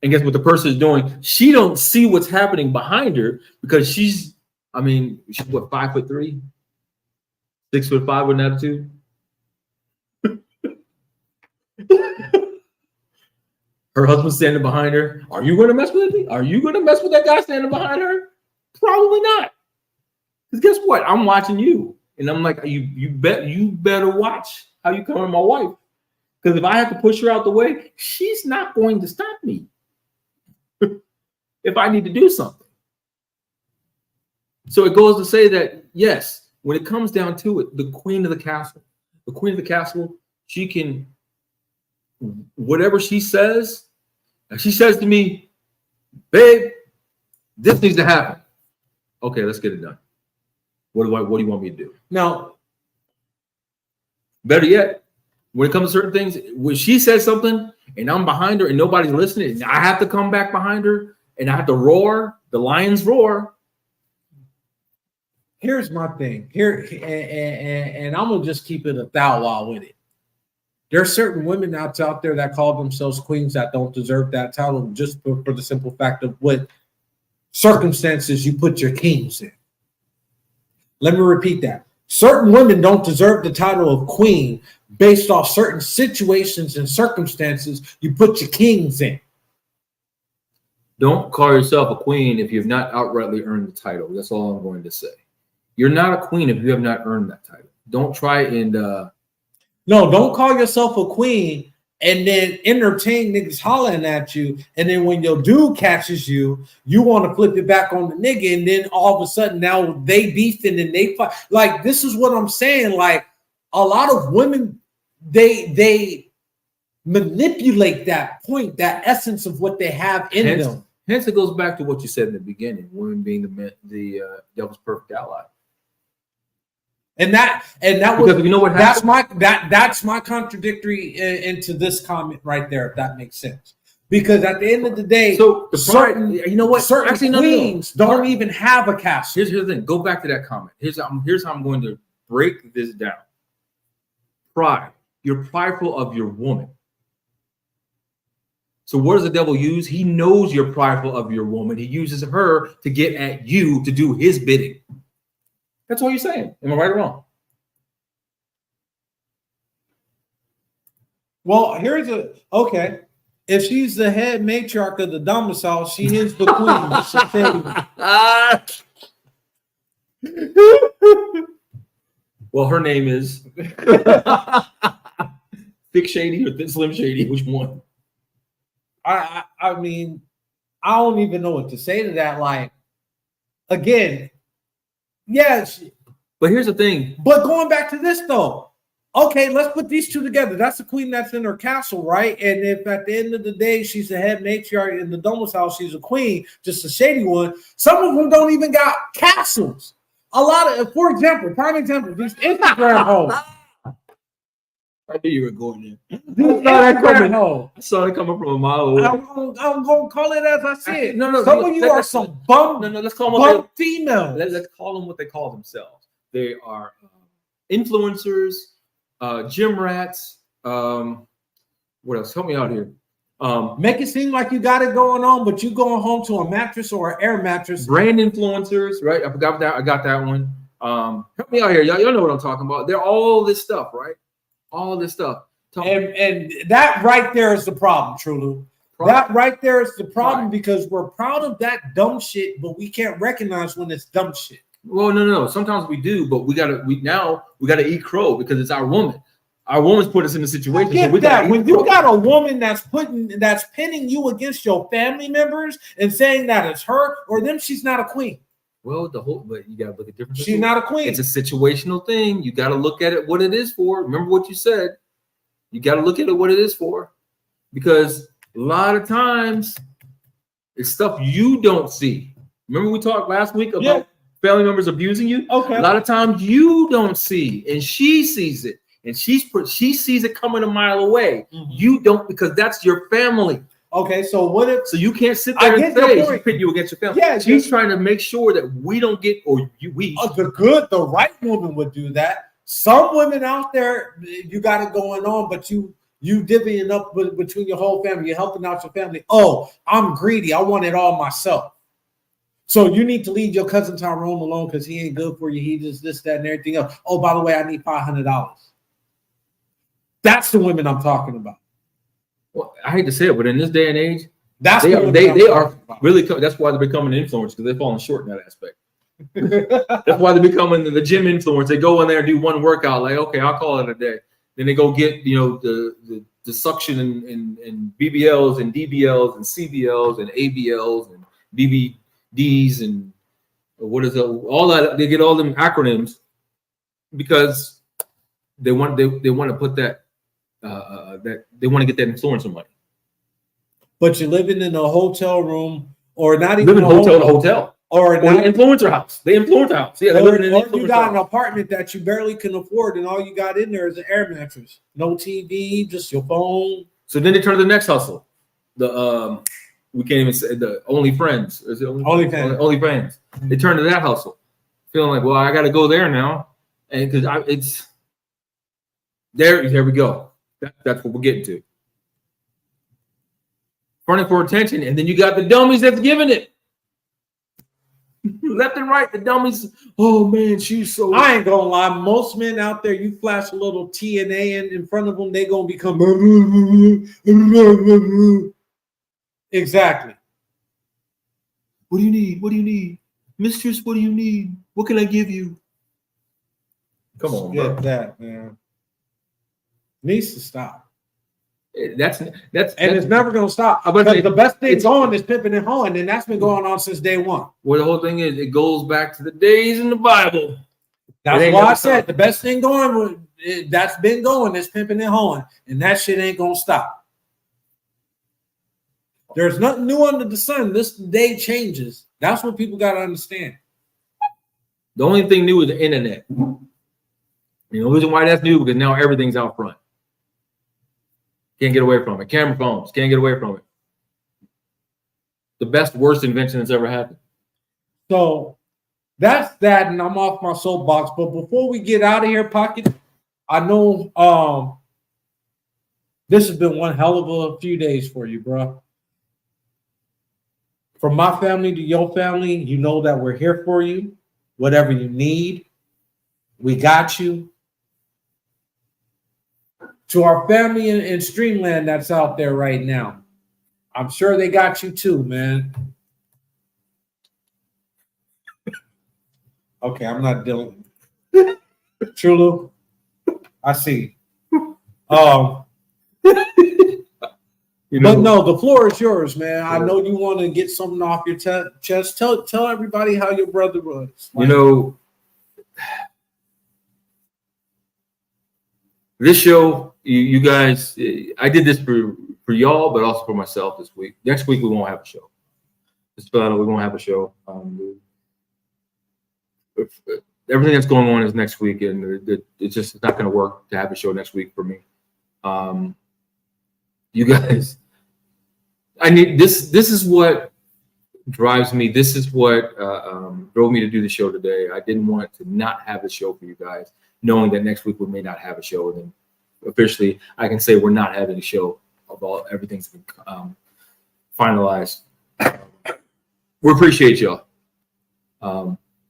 And guess what the person is doing? She don't see what's happening behind her because she's what, 5'3", 6'5" with an attitude. Her husband's standing behind her. Are you going to mess with it? Are you going to mess with that guy standing behind her? Probably not. Because guess what? I'm watching you. And I'm like, you better watch how you come with my wife. Because if I have to push her out the way, she's not going to stop me if I need to do something. So it goes to say that, yes, when it comes down to it, the queen of the castle, she can, whatever she says to me, babe, this needs to happen. Okay, let's get it done. What do you want me to do? Now, better yet, when it comes to certain things, when she says something and I'm behind her and nobody's listening, and I have to come back behind her and I have to roar, the lions roar. Here's my thing. And I'm gonna just keep it a thou wow with it. There are certain women out there that call themselves queens that don't deserve that title just for the simple fact of what circumstances you put your kings in. Let me repeat that. Certain women don't deserve the title of queen based off certain situations and circumstances you put your kings in. Don't call yourself a queen if you've not outrightly earned the title. That's all I'm going to say. You're not a queen if you have not earned that title. Don't try and no, don't call yourself a queen and then entertain niggas hollering at you. And then when your dude catches you, you want to flip it back on the nigga. And then all of a sudden now they beefing and they fight. Like, this is what I'm saying. Like, a lot of women, they manipulate that point, that essence of what they have in them. Hence, it goes back to what you said in the beginning, women being the devil's perfect ally. And that because was, you know what happened? that's my contradictory into this comment right there, if that makes sense. Because at the end of the day, certain queens don't even have a castle. Here's the thing. Go back to that comment. Here's how I'm going to break this down. Pride. You're prideful of your woman. So what does the devil use? He knows you're prideful of your woman. He uses her to get at you to do his bidding. That's all you're saying. Am I right or wrong? Well, okay. If she's the head matriarch of the domicile, she is the queen. Well, her name is Thick Shady or Slim Shady. Which one? I mean, I don't even know what to say to that. Like, again, yes. But here's the thing. But going back to this though, okay, let's put these two together. That's the queen that's in her castle, right? And if at the end of the day she's the head matriarch in the domicile, she's a queen, just a shady one. Some of them don't even got castles. A lot of, for example, prime example, these Instagram hoes. I knew you were going there. I saw it coming from a mile away. I'm gonna call it as I said. No. Some of you are some bum. No. Let's call them females. Let's call them what they call themselves. They are influencers, gym rats. What else? Help me out here. Make it seem like you got it going on, but you going home to a mattress or an air mattress. Brand influencers, right? I forgot that. I got that one. Help me out here. Y'all know what I'm talking about. They're all this stuff, right? All this stuff. And that right there is the problem, Trulu. problem. That right there is the problem Pride. because we're proud of that dumb shit, but we can't recognize when it's dumb shit. Well, no. Sometimes we do, but we gotta eat crow because it's our woman. Our woman's put us in the situation. Get So we that. gotta When eat you crow. got a woman that's pinning you against your family members and saying that it's her or them, she's not a queen. Well, but you gotta look at different. She's not a queen. It's a situational thing. You gotta look at it what it is for. Remember what you said. You gotta look at it what it is for, because a lot of times it's stuff you don't see. Remember we talked last week about family members abusing you. Okay. A lot of times you don't see, and she sees it, and she sees it coming a mile away. Mhm. You don't, because that's your family. Okay, so what if So you can't sit there I and get your say point. she pit you against your family. Yeah, She's trying to make sure that we don't get, or we. the right woman would do that? Some women out there, you got it going on, but you divvying up between your whole family. You're helping out your family. Oh, I'm greedy. I want it all myself. So you need to leave your cousin Tyrone alone because he ain't good for you. He just this, that, and everything else. Oh, by the way, I need $500. That's the women I'm talking about. Well, I hate to say it, but in this day and age, That's they the are, women they, I'm they talking are about. really. That's why they're becoming influencers, because they're falling short in that aspect. That's why they're becoming the gym influence. They go in there and do one workout, like, okay, I'll call it a day. Then they go get the suction and BBLs and DBLs and CBLs and ABLs and BBDs and what is it? All that. They get all them acronyms because they want to put that that they want to get that influencer money. But you're living in a hotel room, or not even Live in a hotel to hotel, or or not, an influencer house. They influence the house. Yeah, they're or living in an you influencer got an house. apartment that you barely can afford, and all you got in there is an air mattress, no TV, just your phone. So then they turn to the next hustle. The we can't even say the OnlyFriends. Is it OnlyFans. OnlyFans. They turn to that hustle, feeling like, well, I got to go there now, and because it's there. There we go. That's what we're getting to. Running for attention, and then you got the dummies that's giving it. Left and right, the dummies. Oh man, she's so. I ain't gonna lie, most men out there, you flash a little TNA in front of them, they gonna become exactly. What do you need? What do you need, mistress? What do you need? What can I give you? Come on, bro. Get that, man. Needs to stop. That's And it's never gonna stop. I was gonna say, The best thing it's- going is pimping and hoeing, and that's been going on since day one. Well, the whole thing is, it goes back to the days in the Bible. That's ain't why I never said stopped. the best thing going that's been going is pimping and hoeing, and that shit ain't gonna stop. There's nothing new under the sun. This day changes. That's what people gotta understand. The only thing new is the internet. The reason why that's new because now everything's out front. Can't get away from it. Camera phones can't get away from it. The best, worst invention that's ever happened. So that's that, and I'm off my soapbox. But before we get out of here, Pocket, I know this has been one hell of a few days for you, bro. From my family to your family, you know that we're here for you. Whatever you need, we got you. To our family in Streamland that's out there right now, I'm sure they got you too, man. Okay, I'm not dealing. Trulu, I see. But no, the floor is yours, man. I know you want to get something off your chest. Tell everybody how your brother was. This show, you guys, I did this for y'all, but also for myself this week. Next week we won't have a show. We won't have a show. Everything that's going on is next week, and it's not going to work to have a show next week for me. You guys, I need this. This is what drives me. This is what drove me to do the show today. I didn't want to not have a show for you guys, knowing that next week we may not have a show. And then officially, I can say we're not having a show. Everything's been finalized. We appreciate y'all.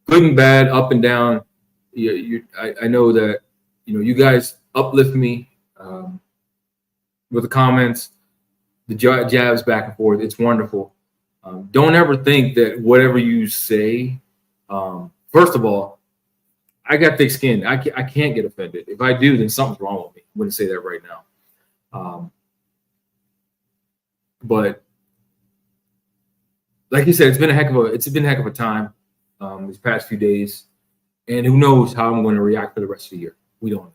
Good and bad, up and down. I know that you guys uplift me with the comments. the jabs back and forth. It's wonderful. Don't ever think that whatever you say, first of all, I got thick skin. I can't get offended. If I do, then something's wrong with me. I'm going to say that right now. But like you said, it's been a heck of a time these past few days, and who knows how I'm going to react for the rest of the year. We don't know.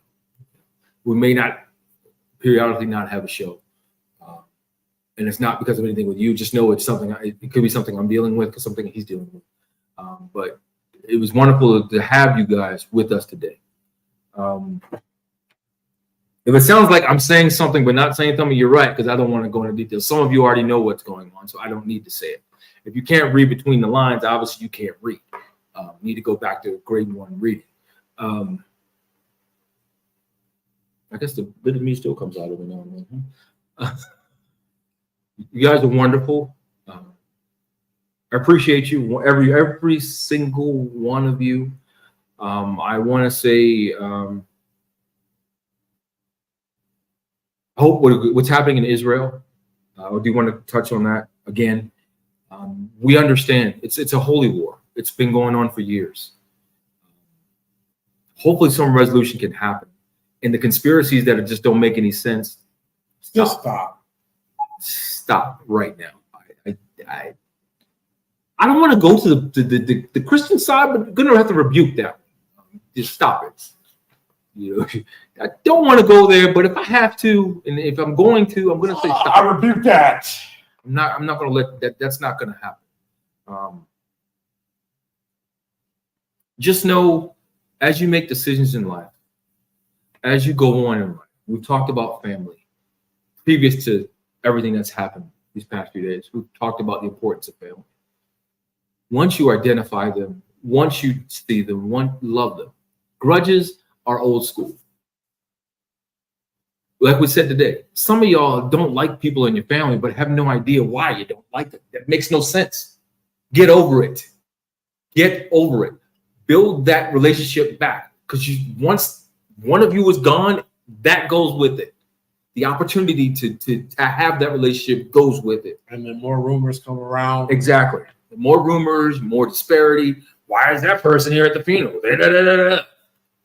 We may not periodically not have a show, and it's not because of anything with you. Just know it's something. It could be something I'm dealing with, because something he's dealing with. But it was wonderful to have you guys with us today. If it sounds like I'm saying something but not saying something, you're right, because I don't want to go into details. Some of you already know what's going on, so I don't need to say it. If you can't read between the lines, obviously you can't read. You need to go back to grade 1 reading. I guess the bit of me still comes out of it now and then. You guys are wonderful. I appreciate you, every single one of you. I want to say, I hope what's happening in Israel. I do want to touch on that again. We understand it's a holy war. It's been going on for years. Hopefully, some resolution can happen. And the conspiracies that just don't make any sense, stop right now. I don't want to go to the Christian side, but I'm gonna have to rebuke that. Just stop it. You know, I don't want to go there, but if I have to, and if I'm going to, I'm going to say stop. I rebuke that. I'm not going to let that. That's not going to happen. Just know, as you make decisions in life, as you go on in life, we've talked about family. Previous to everything that's happened these past few days, we've talked about the importance of family. Once you identify them, once you see them, love them. Grudges are old school. Like we said today, some of y'all don't like people in your family, but have no idea why you don't like them. That makes no sense. Get over it. Get over it. Build that relationship back, because once one of you is gone, that goes with it. The opportunity to have that relationship goes with it. And then more rumors come around. Exactly. More rumors, more disparity. Why is that person here at the funeral?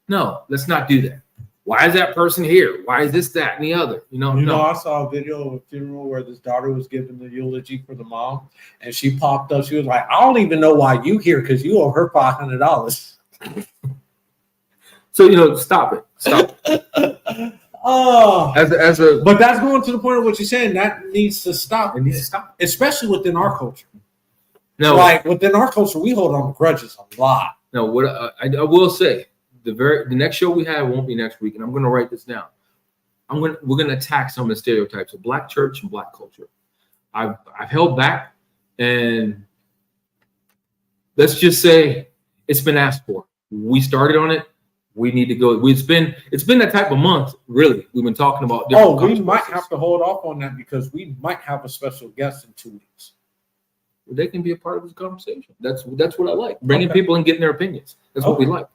No, let's not do that. Why is that person here? Why is this, that, and the other? No. I saw a video of a funeral where this daughter was giving the eulogy for the mom, and she popped up. She was like, "I don't even know why you here, because you owe her $500." So stop it. Stop it. But that's going to the point of what you're saying. That needs to stop. It needs to stop, especially within our culture. No, like within our culture, we hold on to grudges a lot. No, what I will say. The next show we have won't be next week, and I'm going to write this down. We're going to attack some of the stereotypes of Black church and Black culture. I've held back, and let's just say it's been asked for. We started on it. We need to go. It's been that type of month. Really, we've been talking about. We might have to hold off on that, because we might have a special guest in 2 weeks. They can be a part of this conversation. That's what I like. Bringing people and getting their opinions. That's what we like.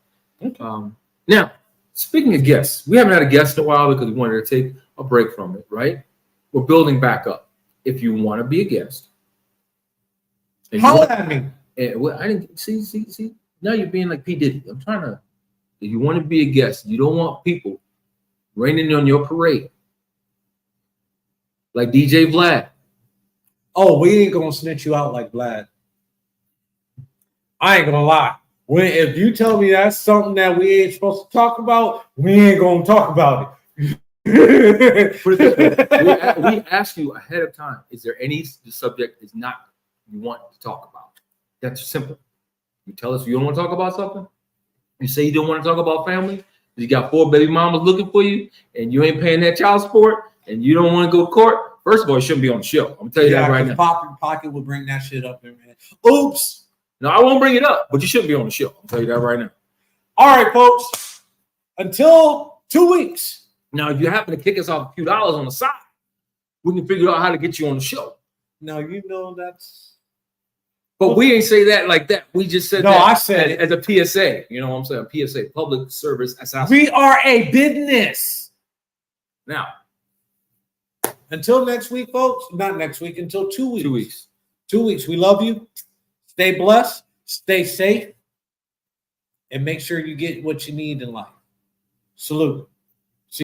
Okay. Now, speaking of guests, we haven't had a guest in a while because we wanted to take a break from it, right? We're building back up. If you want to be a guest, holler at me. I didn't see. Now you're being like P. Diddy. I'm trying to. If you want to be a guest, you don't want people raining on your parade like DJ Vlad. Oh, we ain't gonna snitch you out like Vlad. I ain't gonna lie. If you tell me that's something that we ain't supposed to talk about, we ain't gonna talk about it. We ask you ahead of time, is there any subject is not you want to talk about? That's simple. You tell us you don't want to talk about something. You say you don't want to talk about family. You got 4 baby mamas looking for you, and you ain't paying that child support, and you don't want to go to court. First of all, it shouldn't be on the show. I'm gonna tell you that right now. Pop Pocket will bring that shit up there, man. Oops. No, I won't bring it up, but you shouldn't be on the show. I'll tell you that right now. All right, folks. Until 2 weeks. Now, if you happen to kick us off a few dollars on the side, we can figure out how to get you on the show. Now, that's. But we ain't say that like that. We just said I said as a PSA. You know what I'm saying? PSA, public service. We are a business. Now, Until next week, folks. Not next week. Until 2 weeks. 2 weeks. 2 weeks. We love you. Stay blessed. Stay safe. And make sure you get what you need in life. Salute.